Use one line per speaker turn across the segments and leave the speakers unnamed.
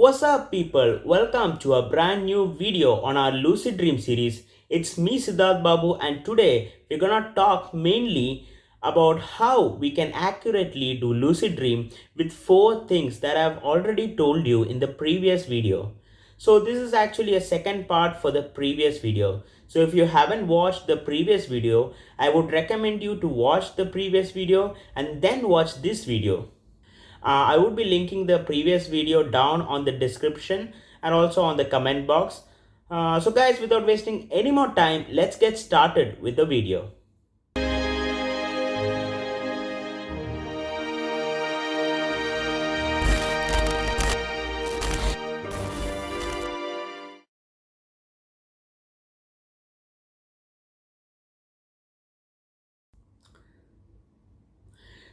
What's up, people? Welcome to a brand new video on our Lucid Dream series. It's me, Siddharth Babu, and today we're gonna talk mainly about how we can accurately do lucid dream with four things that I've already told you in the previous video. So, this is actually a second part for the previous video. So, if you haven't watched the previous video, I would recommend you to watch the previous video and then watch this video. I would be linking the previous video down on the description and also on the comment box. So guys, without wasting any more time, let's get started with the video.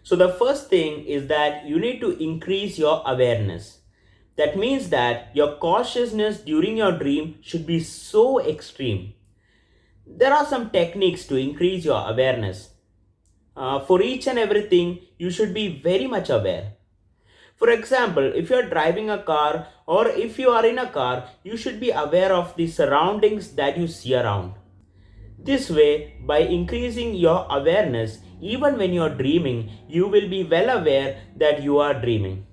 So the first thing is that you need to increase your awareness. That means that your cautiousness during your dream should be so extreme. There are some techniques to increase your awareness. For each and everything, you should be very much aware. For example, if you are driving a car or if you are in a car, you should be aware of the surroundings that you see around. This way, by increasing your awareness, even when you are dreaming, you will be well aware that you are dreaming.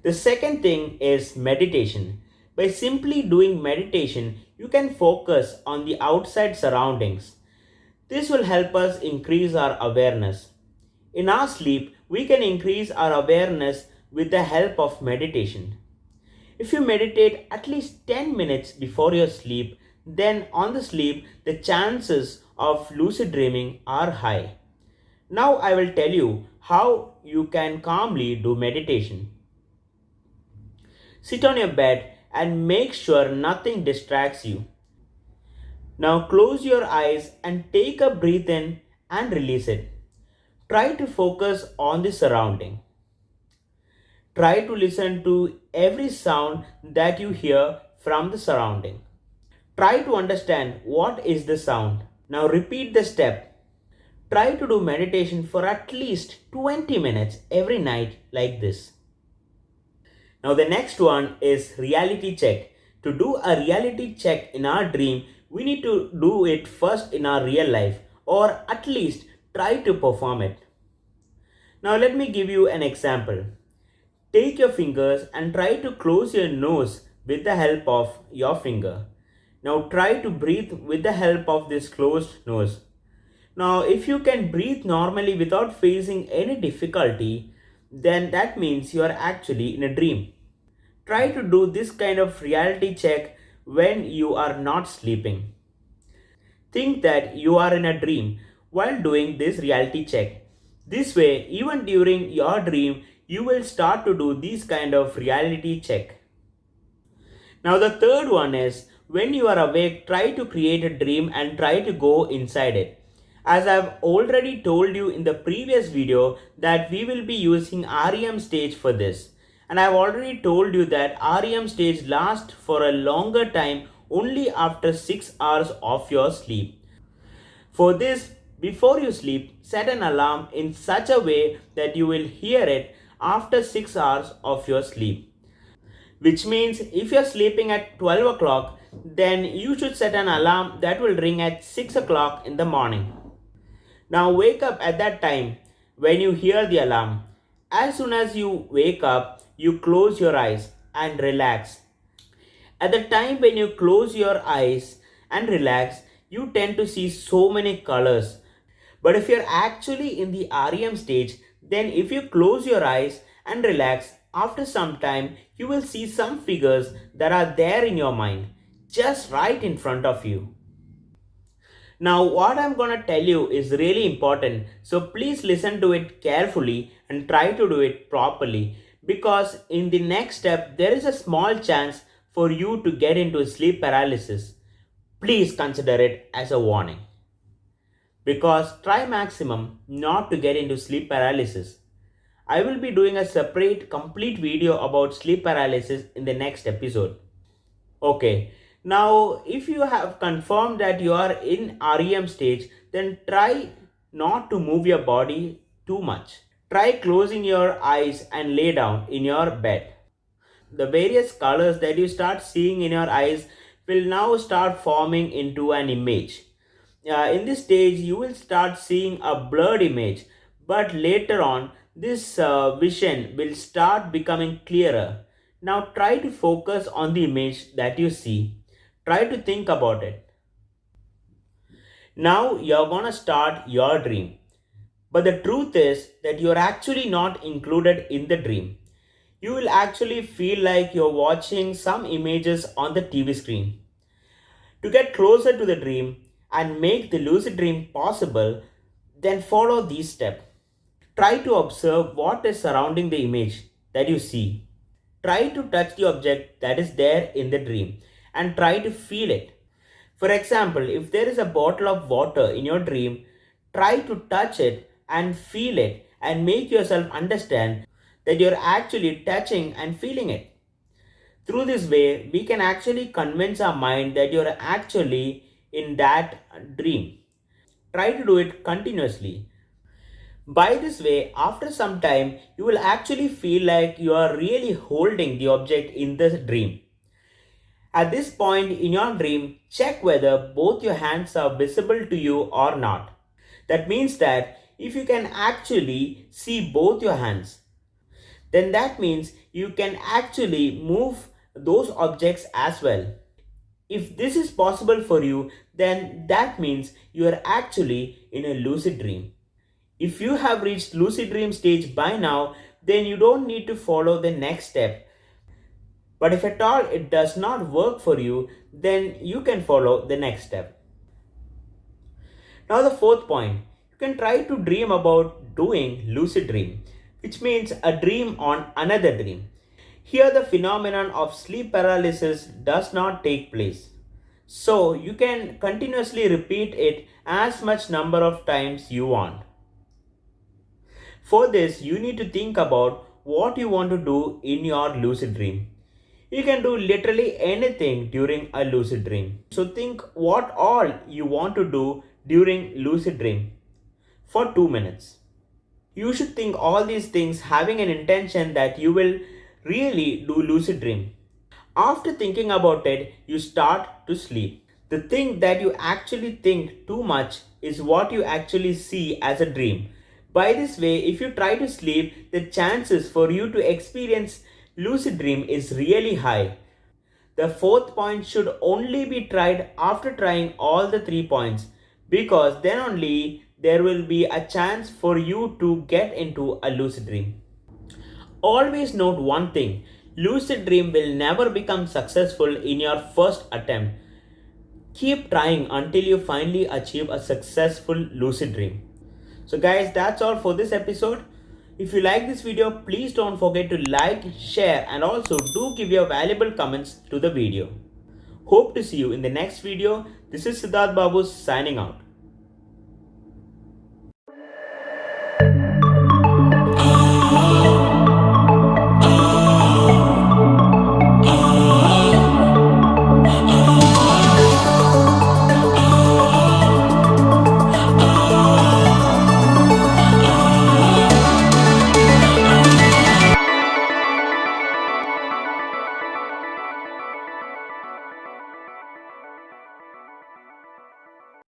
The second thing is meditation. By simply doing meditation, you can focus on the outside surroundings. This will help us increase our awareness. In our sleep, we can increase our awareness with the help of meditation. If you meditate at least 10 minutes before your sleep, then on the sleep, the chances of lucid dreaming are high. Now I will tell you how you can calmly do meditation. Sit on your bed and make sure nothing distracts you. Now close your eyes and take a breath in and release it. Try to focus on the surrounding. Try to listen to every sound that you hear from the surrounding. Try to understand what is the sound. Now repeat the step. Try to do meditation for at least 20 minutes every night like this. Now the next one is reality check. To do a reality check in our dream, we need to do it first in our real life or at least try to perform it. Now let me give you an example. Take your fingers and try to close your nose with the help of your finger. Now try to breathe with the help of this closed nose. Now if you can breathe normally without facing any difficulty, then that means you are actually in a dream. Try to do this kind of reality check when you are not sleeping. Think that you are in a dream while doing this reality check. This way, even during your dream, you will start to do this kind of reality check. Now, the third one is when you are awake, try to create a dream and try to go inside it. As I've already told you in the previous video that we will be using REM stage for this. And I've already told you that REM stage lasts for a longer time only after 6 hours of your sleep. For this, before you sleep, set an alarm in such a way that you will hear it after 6 hours of your sleep. Which means if you're sleeping at 12 o'clock, then you should set an alarm that will ring at 6 o'clock in the morning. Now wake up at that time when you hear the alarm. As soon as you wake up, you close your eyes and relax. At the time when you close your eyes and relax, you tend to see so many colors. But if you're actually in the REM stage, then if you close your eyes and relax, after some time, you will see some figures that are there in your mind, just right in front of you. Now, what I'm gonna tell you is really important, so please listen to it carefully and try to do it properly because in the next step, there is a small chance for you to get into sleep paralysis. Please consider it as a warning. Because try maximum not to get into sleep paralysis. I will be doing a separate complete video about sleep paralysis in the next episode. Okay, now if you have confirmed that you are in REM stage, then try not to move your body too much. Try closing your eyes and lay down in your bed. The various colors that you start seeing in your eyes will now start forming into an image. In this stage, you will start seeing a blurred image, but later on, this vision will start becoming clearer. Now, try to focus on the image that you see. Try to think about it. Now, you're gonna start your dream. But the truth is that you're actually not included in the dream. You will actually feel like you're watching some images on the TV screen. To get closer to the dream and make the lucid dream possible, then follow these steps. Try to observe what is surrounding the image that you see. Try to touch the object that is there in the dream and try to feel it. For example, if there is a bottle of water in your dream, try to touch it and feel it and make yourself understand that you're actually touching and feeling it. Through this way, we can actually convince our mind that you're actually in that dream. Try to do it continuously. By this way, after some time, you will actually feel like you are really holding the object in the dream. At this point in your dream, check whether both your hands are visible to you or not. That means that if you can actually see both your hands, then that means you can actually move those objects as well. If this is possible for you, then that means you are actually in a lucid dream. If you have reached lucid dream stage by now, then you don't need to follow the next step. But if at all it does not work for you, then you can follow the next step. Now the fourth point, you can try to dream about doing lucid dream, which means a dream on another dream. Here the phenomenon of sleep paralysis does not take place. So you can continuously repeat it as much number of times you want. For this, you need to think about what you want to do in your lucid dream. You can do literally anything during a lucid dream. So think what all you want to do during lucid dream for 2 minutes. You should think all these things having an intention that you will really do lucid dream. After thinking about it, you start to sleep. The thing that you actually think too much is what you actually see as a dream. By this way, if you try to sleep, the chances for you to experience lucid dream is really high. The fourth point should only be tried after trying all the 3 points, because then only there will be a chance for you to get into a lucid dream. Always note one thing, lucid dream will never become successful in your first attempt. Keep trying until you finally achieve a successful lucid dream. So guys, that's all for this episode. If you like this video, please don't forget to like, share and also do give your valuable comments to the video. Hope to see you in the next video. This is Siddharth Babu signing out.